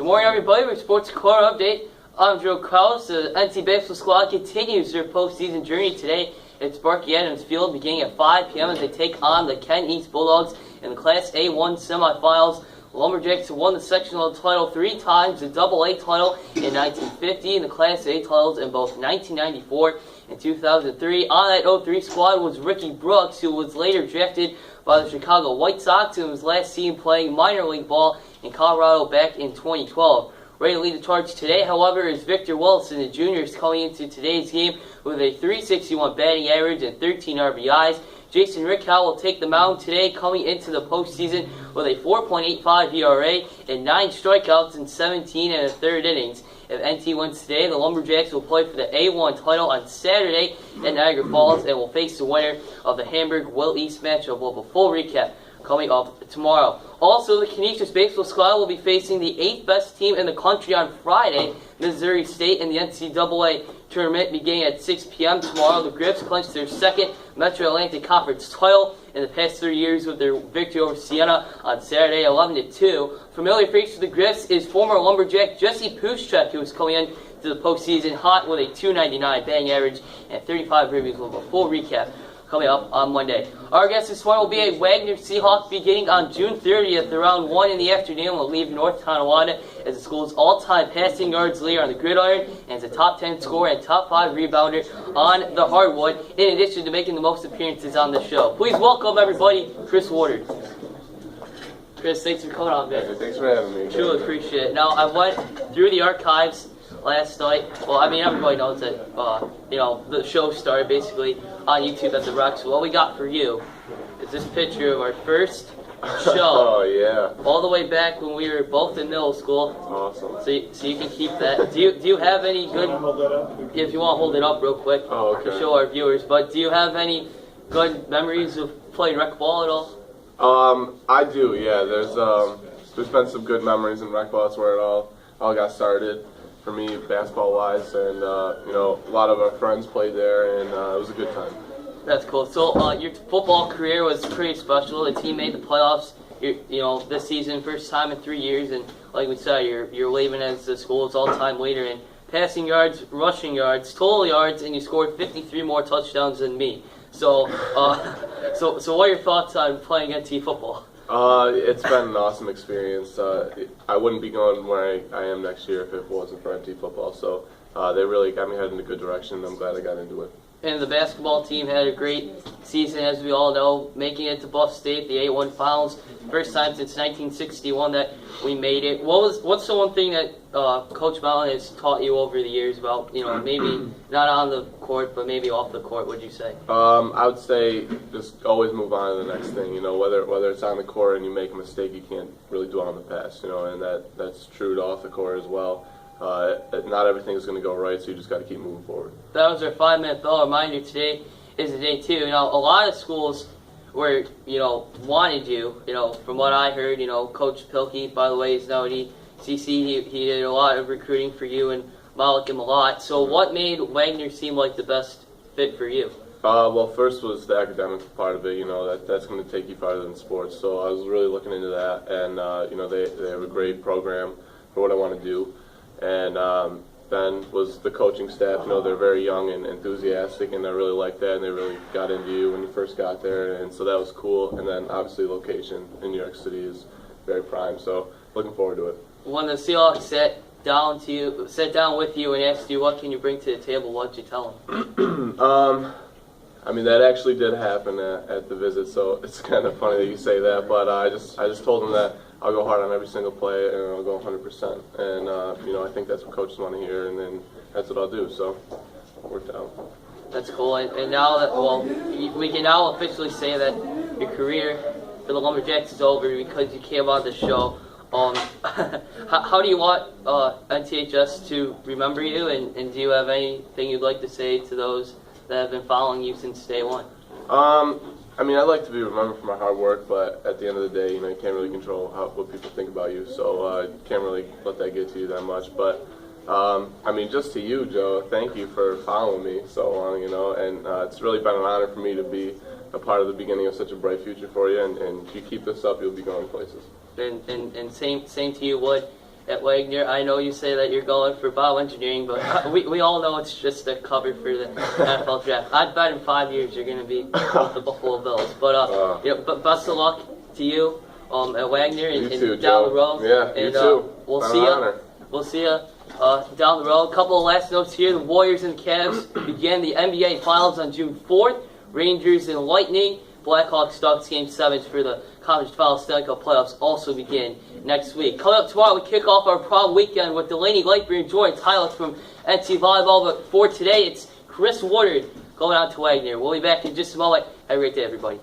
Good morning, everybody. We're Sports Corner Update. I'm Joe Kraus. The NT Baseball squad continues their postseason journey today. It's Barkey Adams Field beginning at 5 p.m. as they take on the Kent East Bulldogs in the Class A1 semifinals. Lumberjacks won the sectional title 3 times, the AA title in 1950, and the Class A titles in both 1994 and 2003. On that 03 squad was Ricky Brooks, who was later drafted by the Chicago White Sox and was last seen playing minor league ball in Colorado back in 2012. Ready to lead the charge today, however, is Victor Wilson. The junior is coming into today's game with a .361 batting average and 13 RBIs. Jason Rickhow will take the mound today, coming into the postseason with a 4.85 ERA and 9 strikeouts in 17 and a third innings. If NT wins today, the Lumberjacks will play for the A1 title on Saturday at Niagara Falls and will face the winner of the Hamburg-Will East matchup. We'll have a full recap coming up tomorrow. Also, the Canisius Baseball squad will be facing the 8th best team in the country on Friday, Missouri State, in the NCAA tournament beginning at 6 p.m. tomorrow. The Griffs clinched their second Metro Atlantic Conference title in the past 3 years with their victory over Siena on Saturday, 11-2. Familiar face for the Griffs is former Lumberjack Jesse Puschek, who is coming in to the postseason hot with a .299 batting average and 35 ribbies. We'll have a full recap coming up on Monday. Our guest this morning will be a Wagner Seahawk beginning on June 30th around 1 in the afternoon. We'll leave North Tonawanda as the school's all-time passing yards leader on the gridiron and as a top 10 scorer and top 5 rebounder on the hardwood, in addition to making the most appearances on the show. Please welcome, everybody, Chris Woodard. Chris, thanks for coming on, man. Thanks for having me. Truly appreciate it. Now, I went through the archives last night. Well, I mean, everybody knows that, the show started basically on YouTube at the Rock. So what we got for you is this picture of our first show. Oh, yeah. All the way back when we were both in middle school. Awesome. So you can keep that. Do you have any good... Hold that up? If you want to hold it up real quick to show our viewers. But do you have any good memories of playing rec ball at all? I do, yeah. There's been some good memories in rec ball. That's where it all got started for me, basketball-wise, and a lot of our friends played there, and it was a good time. That's cool. So your football career was pretty special. The team made the playoffs, this season, first time in 3 years, and like we said, you're leaving as the school's all-time leader in passing yards, rushing yards, total yards, and you scored 53 more touchdowns than me. So, so what are your thoughts on playing NT football? It's been an awesome experience. I wouldn't be going where I am next year if it wasn't for NT football. So they really got me headed in a good direction. I'm glad I got into it. And the basketball team had a great season, as we all know, making it to Buff State, the A1 Finals. First time since 1961 that we made it. What's the one thing that Coach Mellon has taught you over the years about, maybe not on the court, but maybe off the court, would you say? I would say just always move on to the next thing. Whether it's on the court and you make a mistake, you can't really dwell on the past. And that's true to off the court as well. Not everything is going to go right, so you just got to keep moving forward. That was our 5-minute bell reminder. Today is the day too. Now, a lot of schools were, wanted you. From what I heard, Coach Pilkey, by the way, is now at ECC. He did a lot of recruiting for you and Malik him a lot. So, what made Wagner seem like the best fit for you? Well, first was the academic part of it. That's going to take you farther than sports. So I was really looking into that, and they have a great program for what I want to do. And then was the coaching staff. They're very young and enthusiastic, and I really liked that, and they really got into you when you first got there, and so that was cool. And then obviously location in New York City is very prime, so looking forward to it. When the Seahawks sat down with you and asked you what can you bring to the table, what did you tell them? That actually did happen at the visit, so it's kind of funny that you say that, but I just told them that I'll go hard on every single play, and I'll go 100%. And, I think that's what coaches want to hear, and then that's what I'll do. So it worked out. That's cool. And now that, we can now officially say that your career for the Lumberjacks is over because you came on the show. How do you want NTHS to remember you, and do you have anything you'd like to say to those that have been following you since day one? I'd like to be remembered for my hard work, but at the end of the day, you can't really control what people think about you, so you can't really let that get to you that much. But, just to you, Joe, thank you for following me so long, and it's really been an honor for me to be a part of the beginning of such a bright future for you, and if you keep this up, you'll be going places. And same to you, Wood. at Wagner. I know you say that you're going for bioengineering, but we all know it's just a cover for the NFL draft. I'd bet in 5 years you're going to be with the Buffalo Bills. But but best of luck to you at Wagner and down the road. Yeah, and, you too. We'll see you. We'll see you down the road. A couple of last notes here. The Warriors and Cavs begin the NBA Finals on June 4th. Rangers and Lightning, Blackhawks, Ducks, Game 7 for the Conference Finals Stanley Cup playoffs also begin next week. Coming up tomorrow, we kick off our prom weekend with Delaney Lightbeer joins highlights from NC Volleyball. But for today, it's Chris Woodard going out to Wagner. We'll be back in just a moment. Have a great day, everybody.